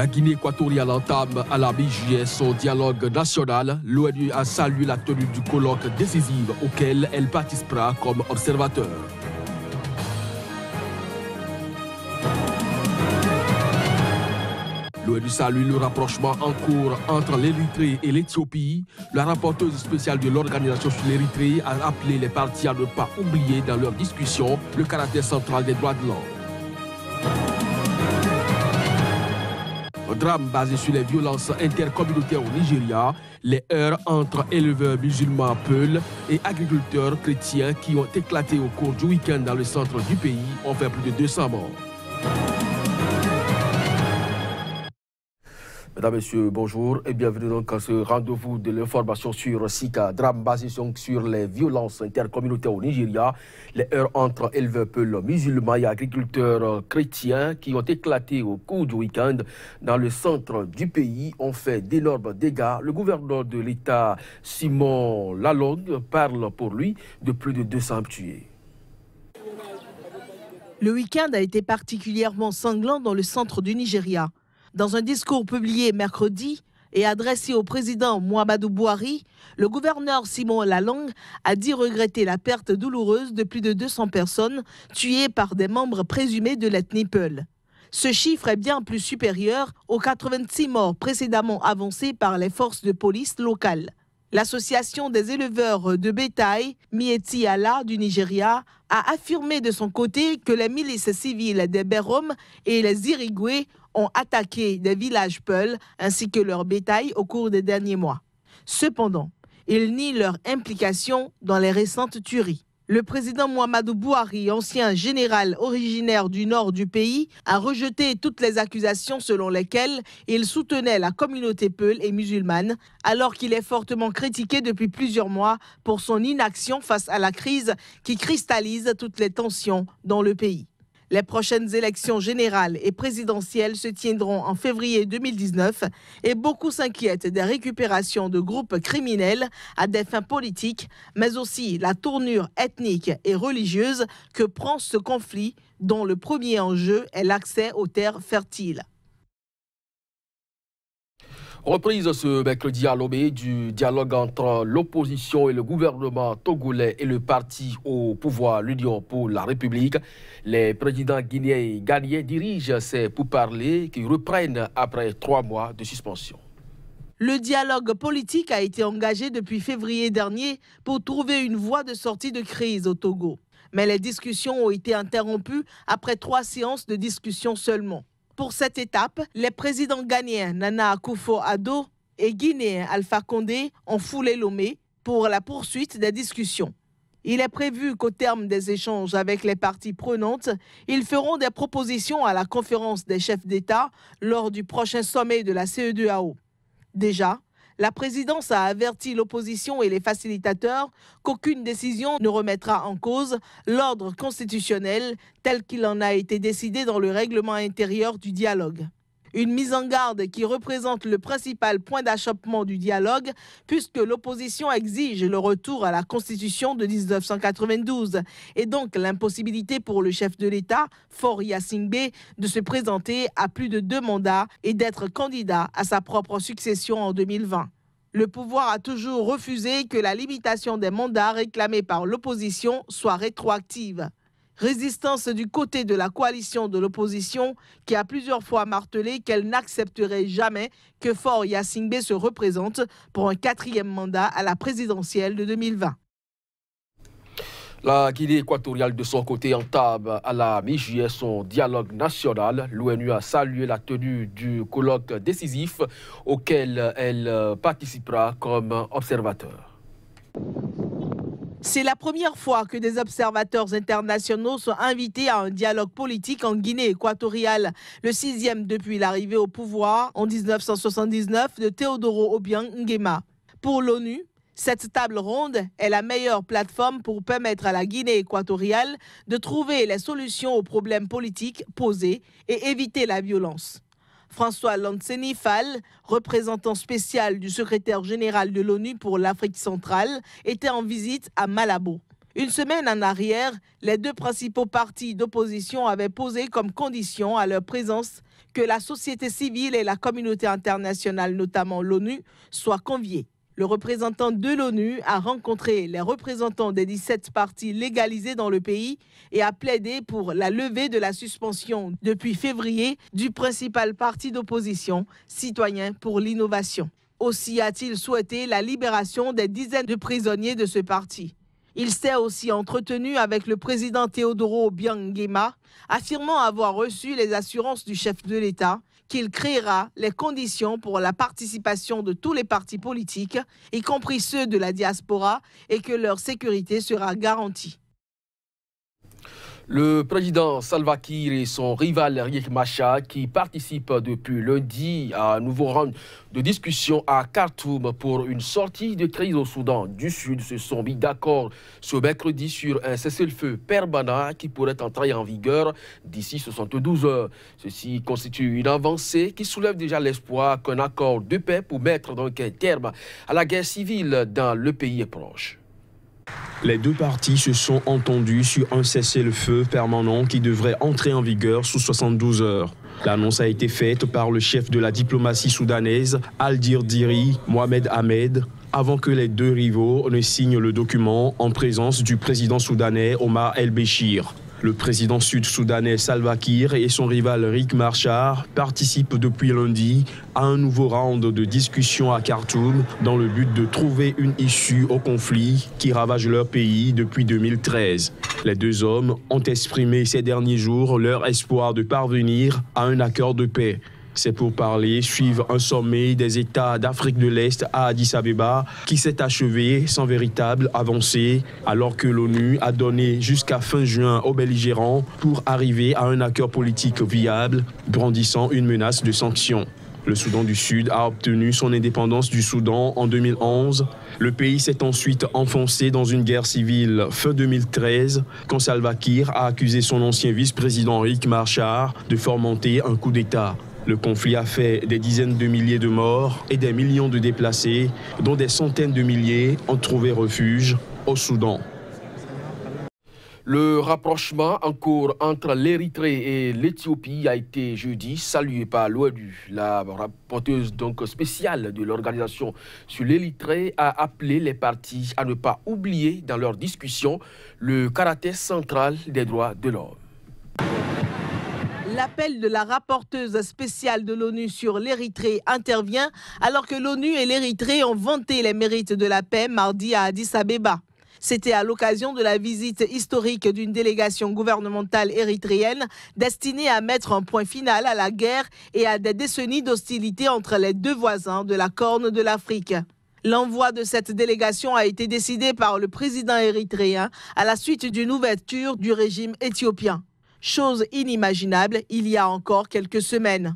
La Guinée équatoriale entame à la mi-juillet son dialogue national. L'ONU a salué la tenue du colloque décisif auquel elle participera comme observateur. L'ONU salue le rapprochement en cours entre l'Érythrée et l'Éthiopie. La rapporteuse spéciale de l'Organisation sur l'Érythrée a appelé les parties à ne pas oublier dans leur discussion le caractère central des droits de l'homme. Un drame basé sur les violences intercommunautaires au Nigeria, les heurts entre éleveurs musulmans Peul et agriculteurs chrétiens qui ont éclaté au cours du week-end dans le centre du pays ont fait plus de 200 morts. Mesdames, Messieurs, bonjour et bienvenue donc à ce rendez-vous de l'information sur Sika. Drame basé sur les violences intercommunautaires au Nigeria, les heurts entre éleveurs Peul musulmans et agriculteurs chrétiens qui ont éclaté au cours du week-end dans le centre du pays ont fait d'énormes dégâts. Le gouverneur de l'État, Simon Lalong, parle pour lui de plus de 200 tués. Le week-end a été particulièrement sanglant dans le centre du Nigeria. Dans un discours publié mercredi et adressé au président Muhammadu Buhari, le gouverneur Simon Lalong a dit regretter la perte douloureuse de plus de 200 personnes tuées par des membres présumés de l'ethnie Peul. Ce chiffre est bien plus supérieur aux 86 morts précédemment avancés par les forces de police locales. L'association des éleveurs de bétail, Mieti Allah du Nigeria, a affirmé de son côté que les milices civiles des Berom et les Irigwe ont attaqué des villages Peul ainsi que leur bétail au cours des derniers mois. Cependant, ils nient leur implication dans les récentes tueries. Le président Muhammadu Buhari, ancien général originaire du nord du pays, a rejeté toutes les accusations selon lesquelles il soutenait la communauté Peul et musulmane, alors qu'il est fortement critiqué depuis plusieurs mois pour son inaction face à la crise qui cristallise toutes les tensions dans le pays. Les prochaines élections générales et présidentielles se tiendront en février 2019 et beaucoup s'inquiètent des récupérations de groupes criminels à des fins politiques, mais aussi la tournure ethnique et religieuse que prend ce conflit dont le premier enjeu est l'accès aux terres fertiles. Reprise ce mercredi à Lomé du dialogue entre l'opposition et le gouvernement togolais et le parti au pouvoir, l'Union pour la République. Les présidents guinéens et ghanéens dirigent ces pourparlers qui reprennent après 3 mois de suspension. Le dialogue politique a été engagé depuis février dernier pour trouver une voie de sortie de crise au Togo. Mais les discussions ont été interrompues après 3 séances de discussion seulement. Pour cette étape, les présidents ghanéens Nana Akufo-Addo et guinéens Alpha Condé ont foulé Lomé pour la poursuite des discussions. Il est prévu qu'au terme des échanges avec les parties prenantes, ils feront des propositions à la conférence des chefs d'État lors du prochain sommet de la CEDEAO. Déjà, la présidence a averti l'opposition et les facilitateurs qu'aucune décision ne remettra en cause l'ordre constitutionnel tel qu'il en a été décidé dans le règlement intérieur du dialogue. Une mise en garde qui représente le principal point d'achoppement du dialogue puisque l'opposition exige le retour à la Constitution de 1992 et donc l'impossibilité pour le chef de l'État, Faure Gnassingbé, de se présenter à plus de 2 mandats et d'être candidat à sa propre succession en 2020. Le pouvoir a toujours refusé que la limitation des mandats réclamée par l'opposition soit rétroactive. Résistance du côté de la coalition de l'opposition qui a plusieurs fois martelé qu'elle n'accepterait jamais que Faure Gnassingbé se représente pour un 4e mandat à la présidentielle de 2020. La Guinée équatoriale, de son côté, entame à la mi-juillet son dialogue national. L'ONU a salué la tenue du colloque décisif auquel elle participera comme observateur. C'est la première fois que des observateurs internationaux sont invités à un dialogue politique en Guinée équatoriale, le 6e depuis l'arrivée au pouvoir en 1979 de Teodoro Obiang Nguema. Pour l'ONU, cette table ronde est la meilleure plateforme pour permettre à la Guinée équatoriale de trouver les solutions aux problèmes politiques posés et éviter la violence. François Lanseni Fall, représentant spécial du secrétaire général de l'ONU pour l'Afrique centrale, était en visite à Malabo. Une semaine en arrière, les deux principaux partis d'opposition avaient posé comme condition à leur présence que la société civile et la communauté internationale, notamment l'ONU, soient conviées. Le représentant de l'ONU a rencontré les représentants des 17 partis légalisés dans le pays et a plaidé pour la levée de la suspension depuis février du principal parti d'opposition, Citoyens pour l'innovation. Aussi a-t-il souhaité la libération des dizaines de prisonniers de ce parti. Il s'est aussi entretenu avec le président Teodoro Obiang Nguema, affirmant avoir reçu les assurances du chef de l'État qu'il créera les conditions pour la participation de tous les partis politiques, y compris ceux de la diaspora, et que leur sécurité sera garantie. Le président Salva Kiir et son rival Riek Machar, qui participent depuis lundi à un nouveau round de discussion à Khartoum pour une sortie de crise au Soudan du Sud, se sont mis d'accord ce mercredi sur un cessez-le-feu permanent qui pourrait entrer en vigueur d'ici 72 heures. Ceci constitue une avancée qui soulève déjà l'espoir qu'un accord de paix pour mettre donc un terme à la guerre civile dans le pays est proche. Les deux parties se sont entendus sur un cessez-le-feu permanent qui devrait entrer en vigueur sous 72 heures. L'annonce a été faite par le chef de la diplomatie soudanaise, Al-Dirdiri Mohamed Ahmed, avant que les deux rivaux ne signent le document en présence du président soudanais Omar El-Béchir. Le président sud-soudanais Salva Kiir et son rival Riek Machar participent depuis lundi à un nouveau round de discussion à Khartoum dans le but de trouver une issue au conflit qui ravage leur pays depuis 2013. Les deux hommes ont exprimé ces derniers jours leur espoir de parvenir à un accord de paix. Ces pourparlers suivent un sommet des États d'Afrique de l'Est à Addis Abeba qui s'est achevé sans véritable avancée alors que l'ONU a donné jusqu'à fin juin aux belligérants pour arriver à un accord politique viable, brandissant une menace de sanctions. Le Soudan du Sud a obtenu son indépendance du Soudan en 2011. Le pays s'est ensuite enfoncé dans une guerre civile fin 2013 quand Salva Kiir a accusé son ancien vice-président Riek Machar de fomenter un coup d'État. Le conflit a fait des dizaines de milliers de morts et des millions de déplacés, dont des centaines de milliers ont trouvé refuge au Soudan. Le rapprochement en cours entre l'Érythrée et l'Éthiopie a été jeudi salué par l'ONU. La rapporteuse donc spéciale de l'organisation sur l'Érythrée a appelé les parties à ne pas oublier dans leurs discussions le caractère central des droits de l'homme. L'appel de la rapporteuse spéciale de l'ONU sur l'Érythrée intervient alors que l'ONU et l'Érythrée ont vanté les mérites de la paix mardi à Addis Abeba. C'était à l'occasion de la visite historique d'une délégation gouvernementale érythréenne destinée à mettre un point final à la guerre et à des décennies d'hostilité entre les deux voisins de la Corne de l'Afrique. L'envoi de cette délégation a été décidé par le président érythréen à la suite d'une ouverture du régime éthiopien. Chose inimaginable il y a encore quelques semaines.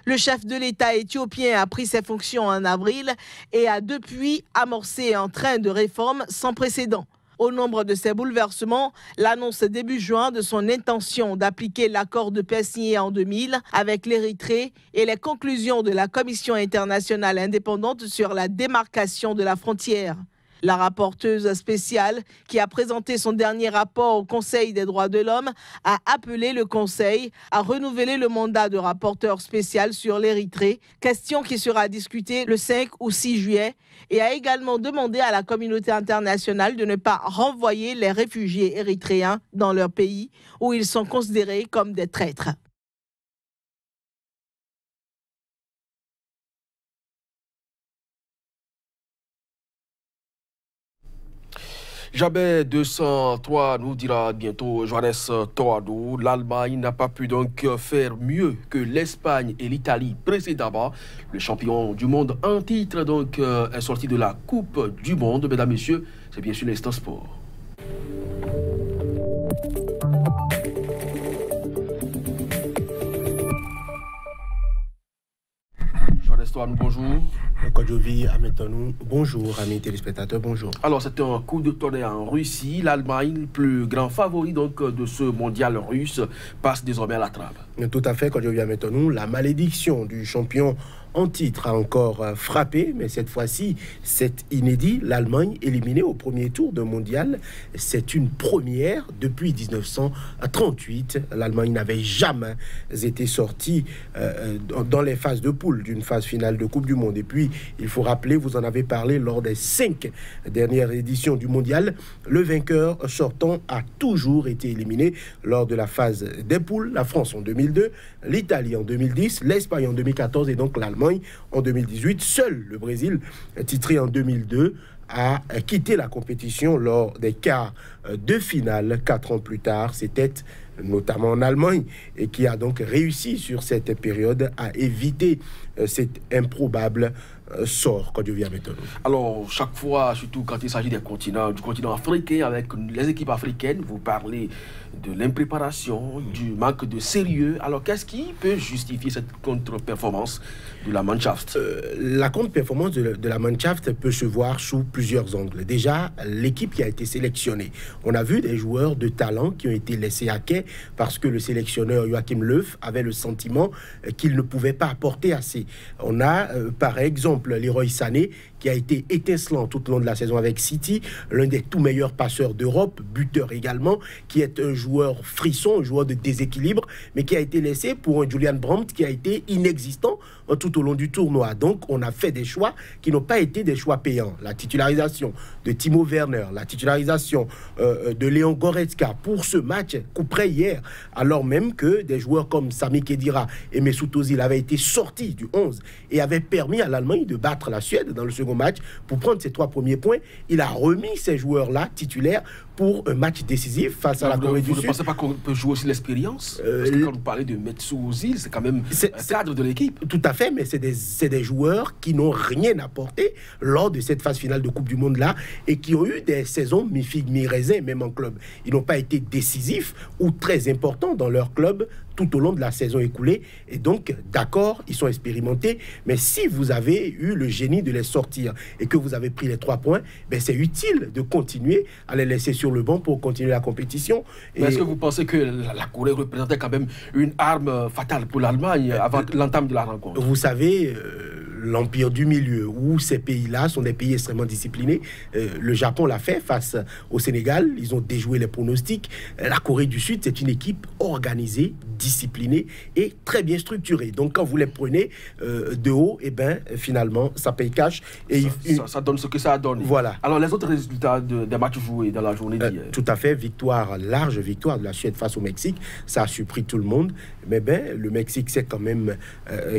Le chef de l'État éthiopien a pris ses fonctions en avril et a depuis amorcé un train de réformes sans précédent. Au nombre de ces bouleversements, l'annonce début juin de son intention d'appliquer l'accord de paix signé en 2000 avec l'Érythrée et les conclusions de la Commission internationale indépendante sur la démarcation de la frontière. La rapporteuse spéciale, qui a présenté son dernier rapport au Conseil des droits de l'homme, a appelé le Conseil à renouveler le mandat de rapporteur spécial sur l'Érythrée, question qui sera discutée le 5 ou 6 juillet, et a également demandé à la communauté internationale de ne pas renvoyer les réfugiés érythréens dans leur pays, où ils sont considérés comme des traîtres. Jamais 203 nous dira bientôt Johannes Toado. L'Allemagne n'a pas pu donc faire mieux que l'Espagne et l'Italie précédemment. Le champion du monde en titre donc est sorti de la Coupe du Monde. Mesdames, Messieurs, c'est bien sûr l'Instant Sport. Johannes Toado, bonjour. Kodjovi Ametonou, bonjour, amis téléspectateurs, bonjour. Alors, c'est un coup de tonnerre en Russie. L'Allemagne, le plus grand favori donc, de ce mondial russe, passe désormais à la trappe. Tout à fait, Kodjovi Ametonou, la malédiction du champion en titre a encore frappé, mais cette fois-ci, c'est inédit. L'Allemagne éliminée au premier tour de mondial, c'est une première depuis 1938. L'Allemagne n'avait jamais été sortie dans les phases de poule d'une phase finale de Coupe du Monde. Et puis, il faut rappeler, vous en avez parlé lors des 5 dernières éditions du mondial, le vainqueur sortant a toujours été éliminé lors de la phase des poules. La France en 2002, l'Italie en 2010, l'Espagne en 2014 et donc l'Allemagne en 2018. Seul le Brésil, titré en 2002, a quitté la compétition lors des quarts de finale 4 ans plus tard. C'était notamment en Allemagne, et qui a donc réussi sur cette période à éviter cet improbable sort quand Dieu Ametonou. Alors, chaque fois, surtout quand il s'agit du continent africain, avec les équipes africaines, vous parlez de l'impréparation, du manque de sérieux. Alors, qu'est-ce qui peut justifier cette contre-performance de la Mannschaft? La contre-performance de la Mannschaft peut se voir sous plusieurs angles. Déjà, l'équipe qui a été sélectionnée. On a vu des joueurs de talent qui ont été laissés à quai parce que le sélectionneur Joachim Löw avait le sentiment qu'il ne pouvait pas apporter assez. On a, par exemple, Leroy Sané, qui a été étincelant tout au long de la saison avec City, l'un des tout meilleurs passeurs d'Europe, buteur également, qui est un joueur frisson, un joueur de déséquilibre, mais qui a été laissé pour un Julian Brandt qui a été inexistant tout au long du tournoi. Donc, on a fait des choix qui n'ont pas été des choix payants. La titularisation de Timo Werner, la titularisation de Léon Goretzka pour ce match couperait hier, alors même que des joueurs comme Sami Khedira et Mesut Ozil avaient été sortis du 11 et avaient permis à l'Allemagne de battre la Suède dans le second match pour prendre ses 3 premiers points. Il a remis ces joueurs-là titulaires pour un match décisif face à la Corée du Sud. Vous ne pensez pas qu'on peut jouer aussi l'expérience? Parce que quand vous parlez de Mesut Ozil, c'est quand même un cadre de l'équipe. Tout à fait, mais c'est des joueurs qui n'ont rien apporté lors de cette phase finale de Coupe du Monde-là et qui ont eu des saisons mi-figue, mi-raisin, même en club. Ils n'ont pas été décisifs ou très importants dans leur club tout au long de la saison écoulée. Et donc, d'accord, ils sont expérimentés, mais si vous avez eu le génie de les sortir et que vous avez pris les 3 points, ben c'est utile de continuer à les laisser sur le banc pour continuer la compétition. Est-ce que vous pensez que la Corée représentait quand même une arme fatale pour l'Allemagne avant l'entame de la rencontre? Vous savez, l'empire du milieu, où ces pays-là sont des pays extrêmement disciplinés. Le Japon l'a fait face au Sénégal. Ils ont déjoué les pronostics. La Corée du Sud, c'est une équipe organisée, disciplinée et très bien structurée. Donc, quand vous les prenez de haut, et ben, finalement, ça paye cash. Et ça donne ce que ça a donné. Voilà. Alors, les autres résultats des matchs joués dans la journée d'hier? Tout à fait. Large victoire de la Suède face au Mexique. Ça a surpris tout le monde. Mais ben, le Mexique s'est quand même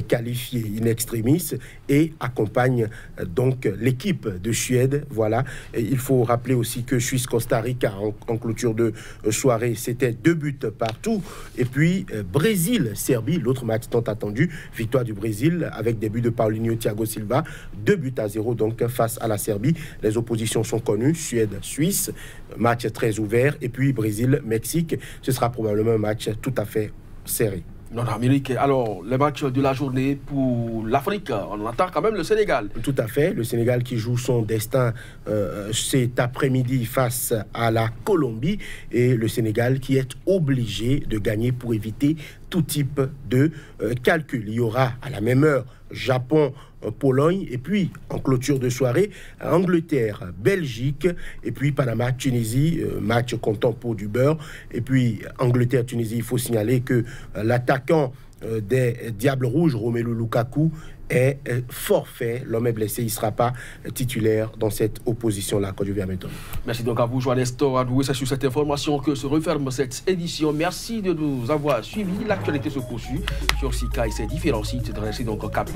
qualifié in extremis et accompagne donc l'équipe de Suède. Voilà. Et il faut rappeler aussi que Suisse-Costa Rica en clôture de soirée, c'était 2 buts partout. Et puis Brésil-Serbie, l'autre match tant attendu, victoire du Brésil avec des buts de Paulinho Thiago Silva, 2-0 donc face à la Serbie. Les oppositions sont connues, Suède-Suisse, match très ouvert, et puis Brésil-Mexique, ce sera probablement un match tout à fait serré. Nord-Amérique. Alors, le match de la journée pour l'Afrique, on attend quand même le Sénégal. Tout à fait, le Sénégal qui joue son destin cet après-midi face à la Colombie, et le Sénégal qui est obligé de gagner pour éviter tout type de calcul. Il y aura à la même heure Japon, Pologne, et puis en clôture de soirée, Angleterre, Belgique, et puis Panama, Tunisie, match comptant pour du beurre, et puis Angleterre, Tunisie. Il faut signaler que l'attaquant des Diables Rouges, Romelu Lukaku, est forfait. L'homme est blessé, il ne sera pas titulaire dans cette opposition-là. Merci donc à vous, Joannes Toradou. C'est sur cette information que se referme cette édition. Merci de nous avoir suivis. L'actualité se poursuit sur Sika et ses différents sites. Restez donc capés.